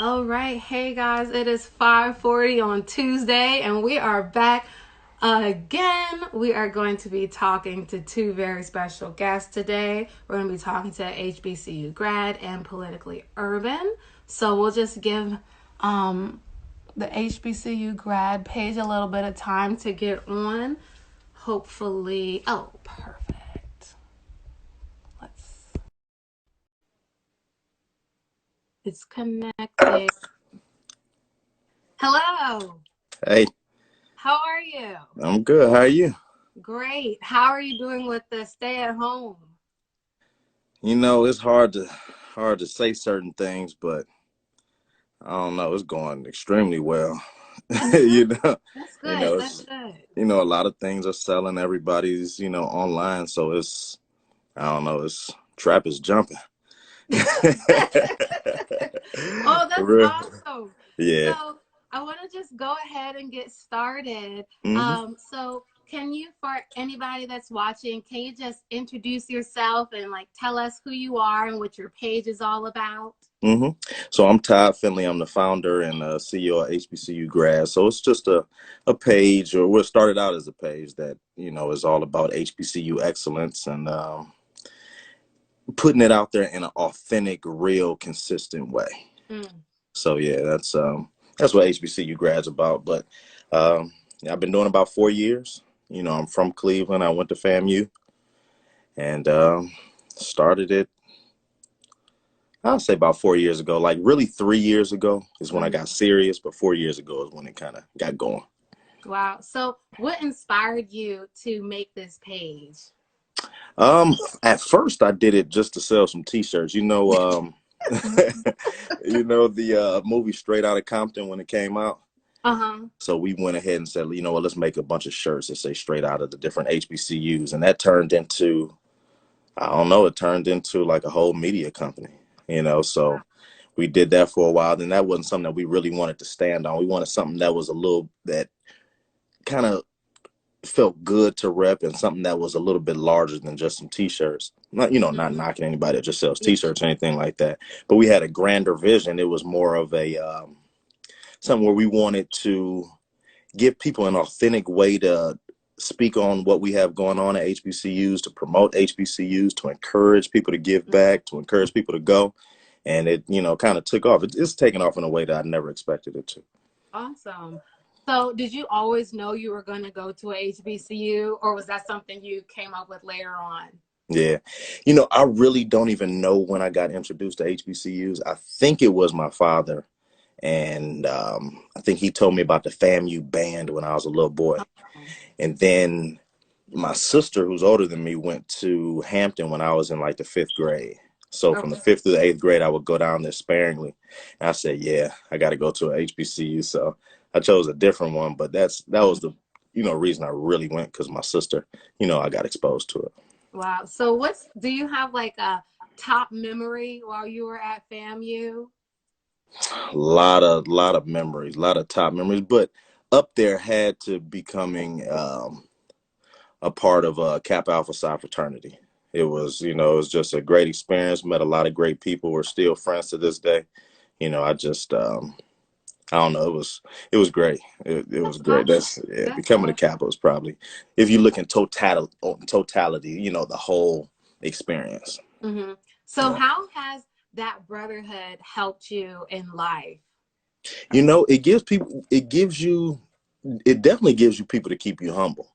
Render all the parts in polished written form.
All right, hey guys, it is 5:40 on Tuesday, and we are back again. We are going to be talking to two very special guests today. We're going to be talking to HBCU grad and politically urban. So we'll just give the HBCU grad page a little bit of time to get on. Hopefully, oh, perfect. Let's. It's connected. Hello. Hey, How are you? I'm good. How are you? Great. How are you doing with the stay at home? It's hard to say certain things, but I don't know. It's going extremely well. Mm-hmm. you know, That's you good. know, That's it's good. a lot of things are selling. Everybody's online, so it's I don't know. It's trap is jumping. Oh, that's Real- awesome. yeah. So I want to just go ahead and get started. hmm So can you, for anybody that's watching, can you just introduce yourself and like tell us who you are and what your page is all about? hmm So I'm Todd Finley. I'm the founder and CEO of HBCU Grad. So it's just a page, or what started out as a page that is all about HBCU excellence and putting it out there in an authentic, real, consistent way. Mm. So yeah, that's what HBCU Grad's about. But yeah, I've been doing about 4 years. I'm from Cleveland. I went to FAMU and started it. I'll say about 4 years ago. Like really, 3 years ago is when I Mm. got serious, but 4 years ago is when it kind of got going. Wow. So what inspired you to make this page? At first I did it just to sell some T-shirts. The movie Straight Outta Compton when it came out. Uh-huh. So we went ahead and said, well, let's make a bunch of shirts that say straight out of the different HBCUs, and that turned into, I don't know, it turned into like a whole media company. So we did that for a while. Then that wasn't something that we really wanted to stand on. We wanted something that was a little that kind of felt good to rep and something that was a little bit larger than just some t-shirts. Not Mhm. knocking anybody that just sells Yeah. t-shirts or anything like that. But we had a grander vision. It was more of a something where we wanted to give people an authentic way to speak on what we have going on at HBCUs, to promote HBCUs, to encourage people to give back, to encourage people to go. And it, kind of took off. It's taken off in a way that I never expected it to. Awesome. So, did you always know you were going to go to a HBCU, or was that something you came up with later on? Yeah. I really don't even know when I got introduced to HBCUs. I think it was my father. And I think he told me about the FAMU band when I was a little boy. Oh. And then my sister, who's older than me, went to Hampton when I was in like the fifth grade. So from the Okay. fifth to the eighth grade, I would go down there sparingly. And I said, yeah, I got to go to a HBCU. So I chose a different one, but that was the, reason I really went because my sister, I got exposed to it. Wow. So, do you have like a top memory while you were at FAMU? A lot of memories, a lot of top memories, but up there had to becoming a part of a Kappa Alpha Psi fraternity. It was just a great experience. Met a lot of great people. We're still friends to this day. I just, I don't know. It was great. It was That's great. awesome. That's Becoming a awesome. Kappa is probably, if you look in totality, the whole experience. Hmm. So, Yeah. how has that brotherhood helped you in life? It definitely gives you people to keep you humble.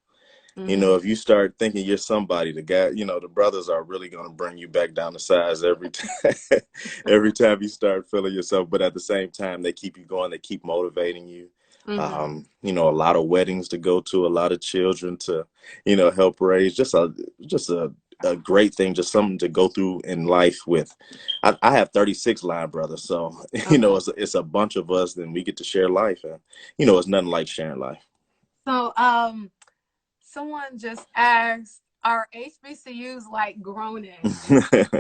Hmm. If you start thinking you're somebody, the guy, the brothers are really going to bring you back down to size every time, every time you start feeling yourself. But at the same time, they keep you going. They keep motivating you. Hmm. A lot of weddings to go to, a lot of children to, help raise. Just a great thing, just something to go through in life with. I have 36 line brothers, so Okay. it's a bunch of us. Then we get to share life, and it's nothing like sharing life. So, someone just asked, "Are HBCUs like Grownish?"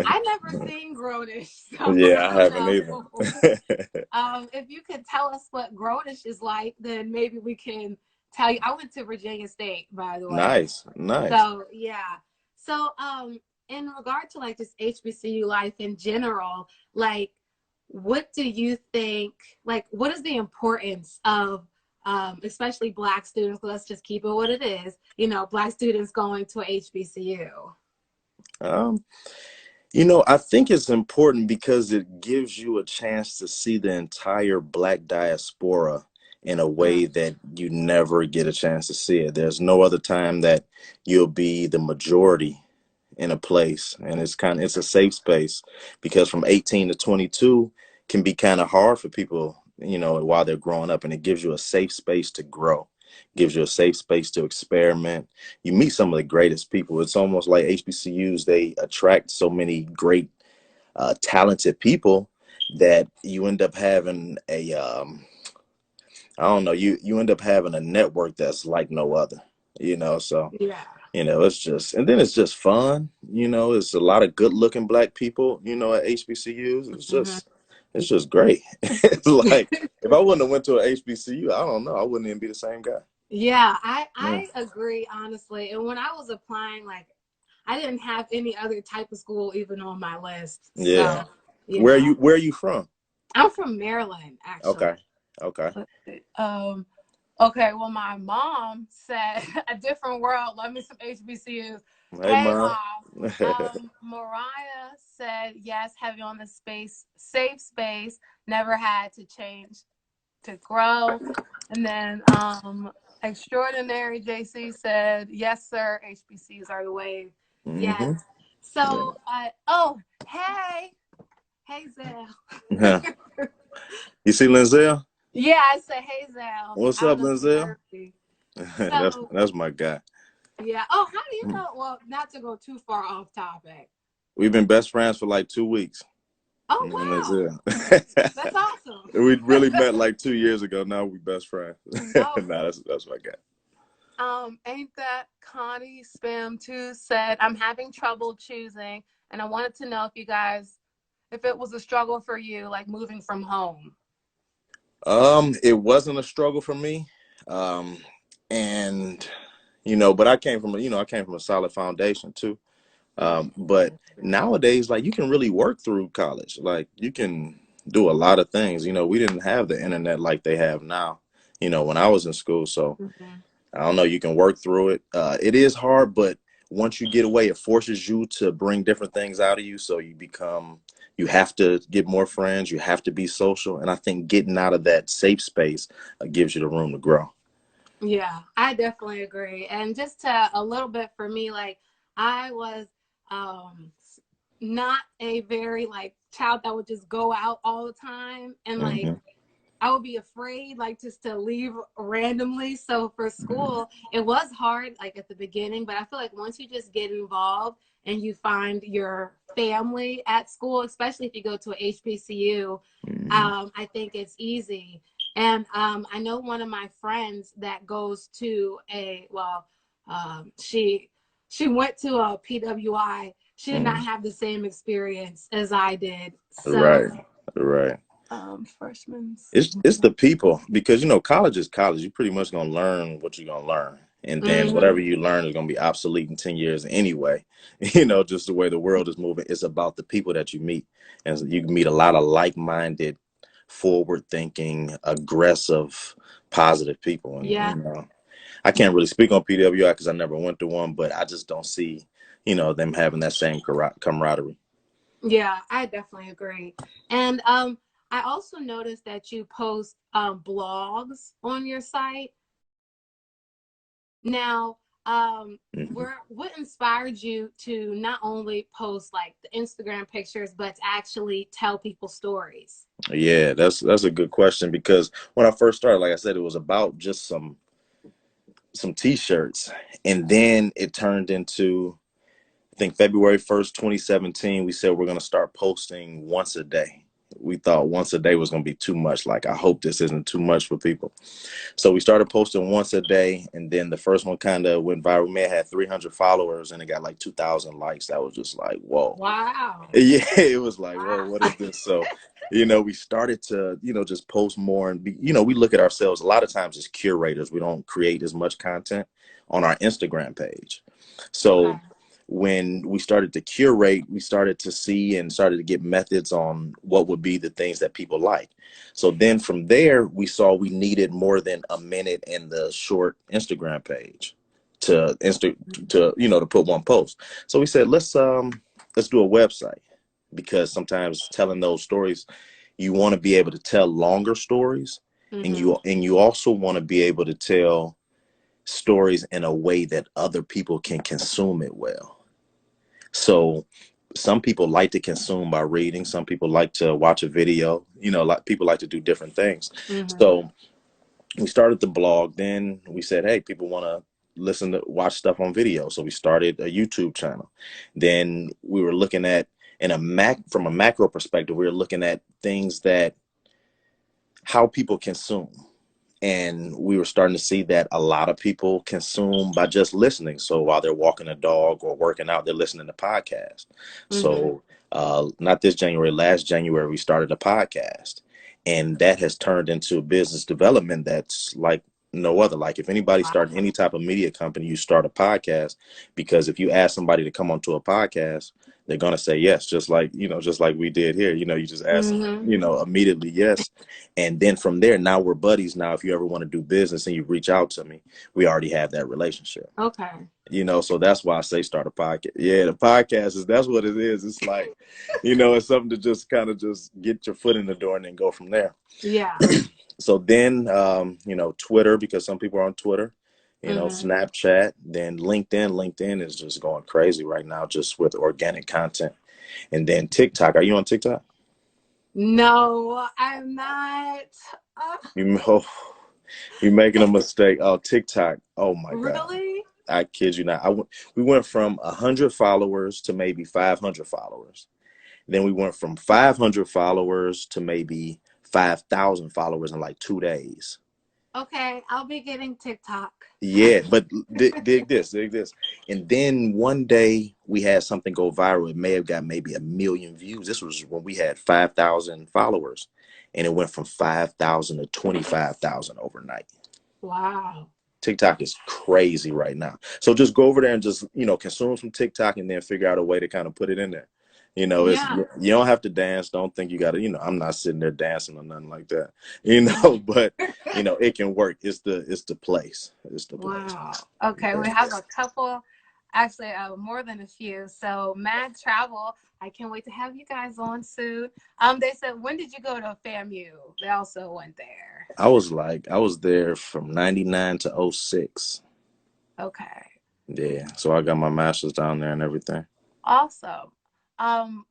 I never seen Grownish, so I Yeah, I don't haven't know. either. If you could tell us what Grownish is like, then maybe we can tell you. I went to Virginia State, by the way. Nice, nice. So yeah. So in regard to like just HBCU life in general, like what do you think, like, what is the importance of, especially Black students, let's just keep it what it is, Black students going to a HBCU? Um, I think it's important because it gives you a chance to see the entire Black diaspora in a Mm, way that you never get a chance to see it. There's no other time that you'll be the majority in a place, and it's a safe space, because from 18 to 22 can be kind of hard for people, while they're growing up, and it gives you a safe space to grow, gives you a safe space to experiment. You meet some of the greatest people. It's almost like HBCUs, they attract so many great talented people that you end up having a I don't know, you end up having a network that's like no other, so yeah. it's just, and then it's just fun. It's a lot of good looking Black people, at HBCUs. Hmm. It's just great. It's like, if I wouldn't have went to a HBCU, I don't know, I wouldn't even be the same guy. Yeah, I Yeah. I agree honestly. And when I was applying, like, I didn't have any other type of school even on my list. Yeah. So, yeah. Where are you from? I'm from Maryland, actually. Okay. Okay. Um, okay, well, my mom said a different world. Love me some HBCUs. Hey, Hey, mom. mom. Mariah said yes, heavy on the space, safe space. Never had to change to grow. And then extraordinary JC said yes, sir. HBCUs are the wave. Yes. Hmm. So, oh, hey, Zell. Yeah. You see Linzel? Yeah, I said hey, Zell, What's up, out of Linzel? Jersey. that's So, that's my guy. yeah. Oh, how do you know? Well, not to go too far off topic. We've been best friends for like 2 weeks. Oh, Me and wow. Linzel. That's awesome. We really met like 2 years ago. Now we best friends. No. Nah, that's my guy. Ain't that Connie Spam 2 said, I'm having trouble choosing, and I wanted to know if you guys, if it was a struggle for you, like moving from home. It wasn't a struggle for me. Um, and but I came from a solid foundation too. But nowadays, like, you can really work through college. Like, you can do a lot of things. We didn't have the internet like they have now, when I was in school. So Mm-hmm. I don't know, you can work through it. It is hard, but once you get away, it forces you to bring different things out of you. So you have to get more friends. You have to be social. And I think getting out of that safe space gives you the room to grow. Yeah, I definitely agree. And just to a little bit for me, like, I was um not a very like child that would just go out all the time, and like Hmm. I would be afraid like just to leave randomly. So for school, it was hard like at the beginning, but I feel like once you just get involved and you find your family at school, especially if you go to a HBCU, Hmm. I think it's easy. And I know one of my friends that goes to she went to a PWI. She did not Hmm. have the same experience as I did. So Right. Right. freshmen. It's the people, because college is college. You're pretty much gonna learn what you're gonna learn, and then Mm-hmm. whatever you learn is gonna be obsolete in 10 years anyway. Just the way the world is moving. It's about the people that you meet, and so you can meet a lot of like-minded, forward-thinking, aggressive, positive people. And Yeah. I can't really speak on PWI because I never went to one, but I just don't see them having that same camaraderie. Yeah, I definitely agree. And I also noticed that you post blogs on your site. Now, Mhm. what inspired you to not only post like the Instagram pictures, but to actually tell people stories? Yeah, that's a good question, because when I first started, like I said, it was about just some t-shirts, and then it turned into, I think, February 1st, 2017, we said we're going to start posting once a day. We thought once a day was going to be too much. Like, I hope this isn't too much for people. So we started posting once a day, and then the first one kind of went viral. We may have had 300 followers, and it got like 2,000 likes. That was just like, whoa. Wow. Yeah, it was like, whoa, Wow. what is this? So, we started to, just post more, and we look at ourselves a lot of times as curators. We don't create as much content on our Instagram page. Okay. So when we started to curate, we started to see and started to get methods on what would be the things that people like. So then from there, we saw we needed more than a minute in the short Instagram page to put one post. So we said, let's do a website, because sometimes telling those stories, you want to be able to tell longer stories, and Mm-hmm. you also want to be able to tell stories in a way that other people can consume it well. So some people like to consume by reading. Some people like to watch a video. Like people like to do different things. Mm-hmm. So we started the blog. Then we said, hey, people want to watch stuff on video. So we started a YouTube channel. Then we were looking at from a macro perspective, we were looking at things that how people consume. And we were starting to see that a lot of people consume by just listening. So while they're walking a dog or working out, they're listening to podcasts. Mm-hmm. So not this January, last January, we started a podcast. And that has turned into business development that's like no other. Like if anybody starting any type of media company, you start a podcast, because if you ask somebody to come onto a podcast, they're going to say yes, just like we did here. You just ask them, Mm-hmm. immediately yes. And then from there, now we're buddies. Now, if you ever want to do business and you reach out to me, we already have that relationship. Okay. So that's why I say start a podcast. Yeah, the podcast that's what it is. It's like, it's something to just kind of just get your foot in the door and then go from there. Yeah. So then, Twitter, because some people are on Twitter, Mm-hmm. Snapchat, then LinkedIn. LinkedIn is just going crazy right now, just with organic content. And then TikTok. Are you on TikTok? No, I'm not. Uh, You know, you're making a mistake. Oh, TikTok. Oh my God. really? I kid you not. We went from 100 followers to maybe 500 followers. Then we went from 500 followers to maybe 5,000 followers in like 2 days. Okay, I'll be getting TikTok. Yeah, but dig this. And then one day we had something go viral. It may have got maybe 1 million views. This was when we had 5,000 followers, and it went from 5,000 to 25,000 overnight. Wow. TikTok is crazy right now. So just go over there and just, consume some TikTok, and then figure out a way to kind of put it in there. Yeah. You don't have to dance. Don't think you got to, I'm not sitting there dancing or nothing like that, but it can work. It's the place. It's the place. Wow. Okay, we have a couple, actually, more than a few. So, Mad Travel, I can't wait to have you guys on soon. They said, when did you go to FAMU? They also went there. I was there from 99 to '06. Okay. Yeah. So I got my master's down there and everything. Awesome.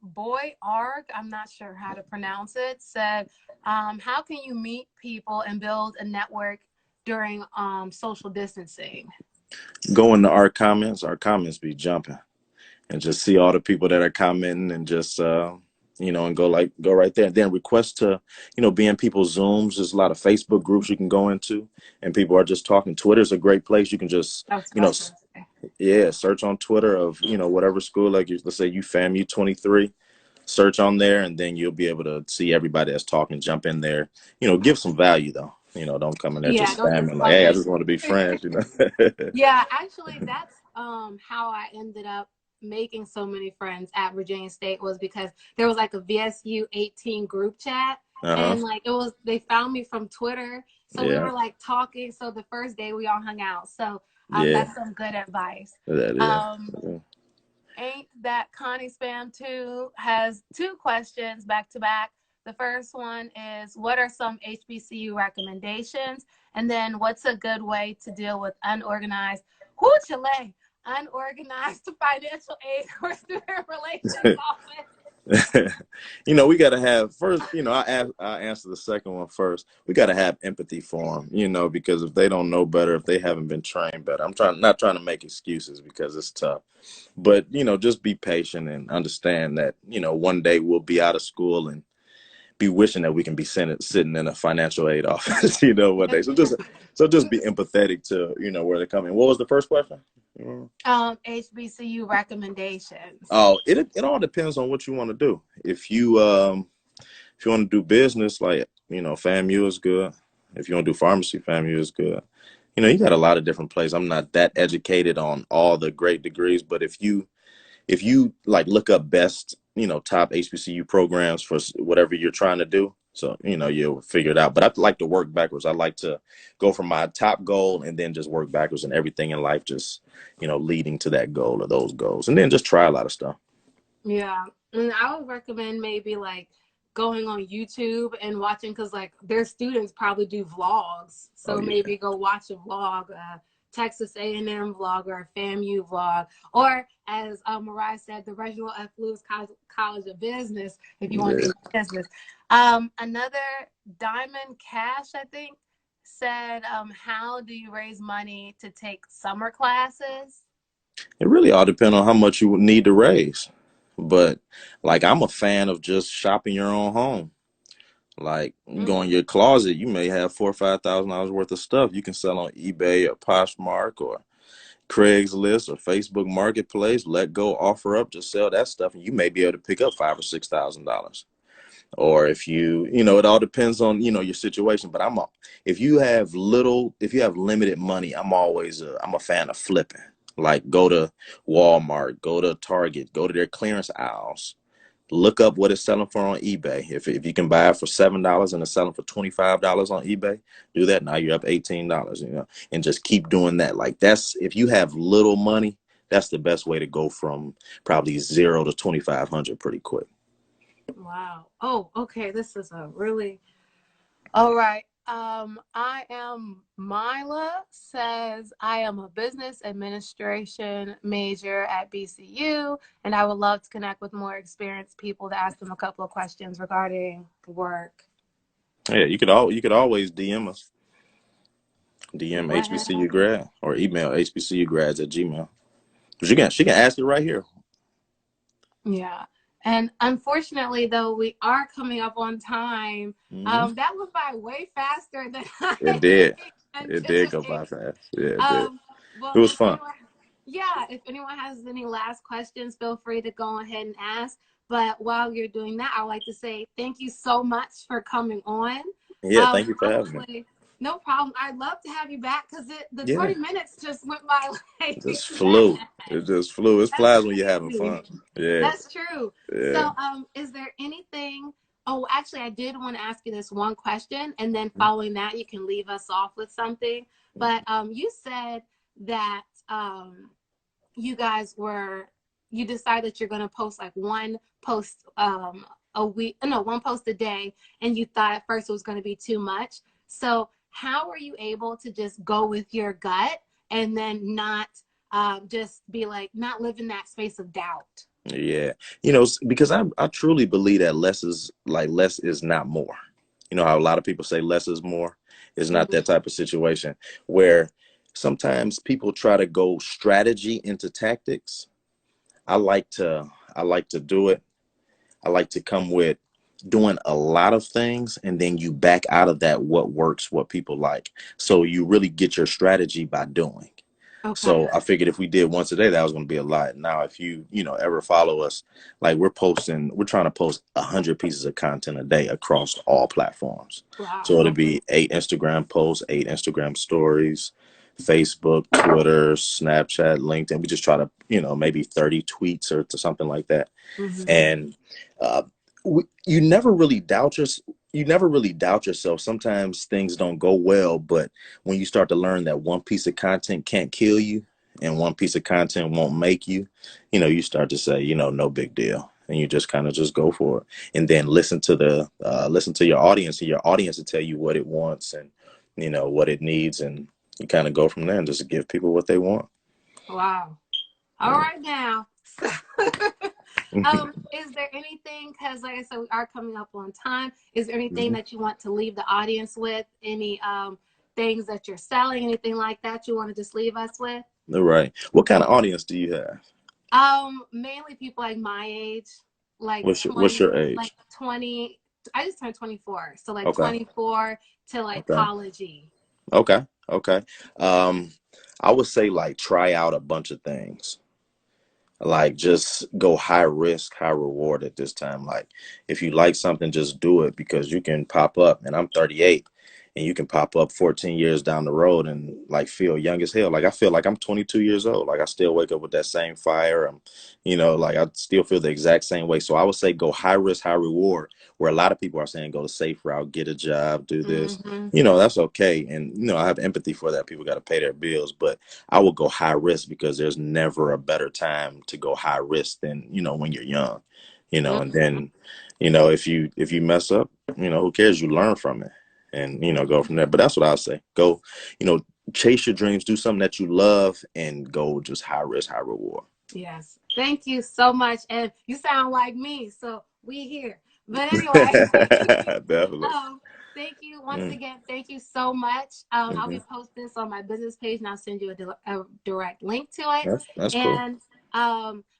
Boy Arg, I'm not sure how to pronounce it, said, how can you meet people and build a network during social distancing? Go into our comments be jumping, and just see all the people that are commenting, and just and go right there, and then request to be in people's Zooms. There's a lot of Facebook groups you can go into, and people are just talking. Twitter's a great place. You can just That's what I was going to say. yeah, search on Twitter of whatever school, like let's say you FAMU 23, search on there, and then you'll be able to see everybody that's talking. Jump in there, give some value though. Don't come in there Yeah, just don't just spamming like, come hey, I in. just want to be friends. Yeah, actually, that's how I ended up making so many friends at Virginia State, was because there was like a VSU 18 group chat, Uh-huh. and like they found me from Twitter, so we Yeah. were like talking. So the first day we all hung out. So Yeah. that's some good advice. That Um, is. Ain't That Connie Spam 2 has two questions back to back. The first one is, what are some HBCU recommendations? And then, what's a good way to deal with unorganized financial aid or student relations office? We got to have first, I answer the second one first. We got to have empathy for them, because if they don't know better, if they haven't been trained better, not trying to make excuses, because it's tough, but, just be patient and understand that, one day we'll be out of school and be wishing that we can be sitting in a financial aid office, one day. So just be empathetic to, where they're coming. What was the first question? HBCU recommendations. Oh, it all depends on what you want to do. If you want to do business, like, FAMU is good. If you want to do pharmacy, FAMU is good. You got a lot of different places. I'm not that educated on all the great degrees, but if you if you like look up best, top HBCU programs for whatever you're trying to do. So, you'll figure it out. But I like to work backwards. I like to go from my top goal and then just work backwards, and everything in life just, leading to that goal or those goals. And then just try a lot of stuff. Yeah. And I would recommend maybe like going on YouTube and watching, because like their students probably do vlogs. Oh So yeah. maybe go watch a vlog, a Texas A&M vlog or a FAMU vlog. Or as Mariah said, the Reginald F. Lewis College of Business, if you want to Yeah. do business. Another Diamond Cash, I think, said, how do you raise money to take summer classes? It really all depends on how much you need to raise. But like I'm a fan of just shopping your own home. Like you go in Mm. your closet, you may have $4,000 or $5,000 worth of stuff you can sell on eBay or Poshmark or Craigslist or Facebook Marketplace. Let go, offer up, just sell that stuff, and you may be able to pick up $5,000 or $6,000. Or if it all depends on your situation. But if you have limited money, I'm a fan of flipping. Like go to Walmart, go to Target, go to their clearance aisles, look up what it's selling for on eBay. If you can buy it for $7 and it's selling for $25 on eBay, do that. Now you're up $18, and just keep doing that. Like that's if you have little money, that's the best way to go from probably 0 to 2,500 pretty quick. Wow. Oh, okay. This is a really all right. I am Mila says I am a business administration major at BCU, and I would love to connect with more experienced people to ask them a couple of questions regarding work. Yeah, you could always DM us, DM Go ahead. HBCU grad or email HBCUgrads@gmail. She can ask it right here. Yeah. And unfortunately, though, we are coming up on time. Hmm. That went by way faster than It I did. It did go by anticipated. fast. Yeah, it did. Um, It well, was if fun. anyone, yeah, if anyone has any last questions, feel free to go ahead and ask. But while you're doing that, I'd like to say thank you so much for coming on. Yeah, thank you for having me. Honestly, no problem. I'd love to have you back because the Yeah, 20 minutes just went by like it just flew. that. It just flew. It That's flies when you're having crazy. fun. Yeah, That's true. yeah. So, is there anything? Oh, actually, I did want to ask you this one question, and then following that, you can leave us off with something. But you said that you guys you decided that you're going to post like one post a week, no, one post a day, and you thought at first it was going to be too much. So, how are you able to just go with your gut and then not just be like not live in that space of doubt? Yeah, because I truly believe that less is not more. You know how a lot of people say less is more. It's not Mhm. that type of situation where sometimes people try to go strategy into tactics. I like to I like to do it. I like to come with doing a lot of things and then you back out of that what works, what people like. So you really get your strategy by doing. Okay. So I figured if we did once a day, that was going to be a lot. Now, if you ever follow us, like we're trying to post 100 pieces of content a day across all platforms. So Wow. it'll be 8 Instagram posts, 8 Instagram stories, Facebook, Twitter, Snapchat, LinkedIn. We just try to, maybe 30 tweets or to something like that. Hmm. And uh, you never really you never really doubt yourself. Sometimes things don't go well, but when you start to learn that one piece of content can't kill you and one piece of content won't make you, you start to say, no big deal. And you just kind of just go for it. And then listen to your audience, and your audience will tell you what it wants and what it needs. And you kind of go from there and just give people what they want. Wow. All Yeah. right now. Is there anything, because like I said, we are coming up on time. Is there anything Mhm. that you want to leave the audience with? Any things that you're selling, anything like that you want to just leave us with? All right. What kind of audience do you have? Mainly people like my age, like What's 20, your like age? 20. I just turned 24, so like Okay. 24 to like Okay. collegey. Okay. Okay. Um, I would say like try out a bunch of things. Like just go high risk, high reward at this time. Like if you like something, just do it because you can pop up. And I'm 38, and you can pop up 14 years down the road and like feel young as hell. Like I feel like I'm 22 years old. Like I still wake up with that same fire. Like I still feel the exact same way. So I would say go high risk, high reward, where a lot of people are saying go the safe route, get a job, do this. Mm-hmm. That's okay. And, I have empathy for that. People got to pay their bills, but I would go high risk because there's never a better time to go high risk than, when you're young, and Mm-hmm. then, if you mess up, who cares? You learn from it and, go from there. But that's what I'll say. Go, chase your dreams, do something that you love and go just high risk, high reward. Yes. Thank you so much. And you sound like me, so we here. But anyway, Definitely. um, thank you once Mm, again. Thank you so much. I'll hmm be posting this on my business page and I'll send you a direct link to it. That's cool. And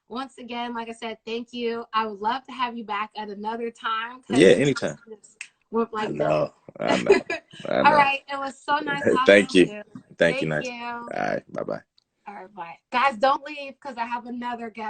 once again, like I said, thank you. I would love to have you back at another time Yeah, because this anytime. just went I like that. know. I know. I All know. right. It was so nice talking Thank to you. you. Thank you, Thank nice. you. All right. Bye bye. All right. Bye. Guys, don't leave because I have another guest.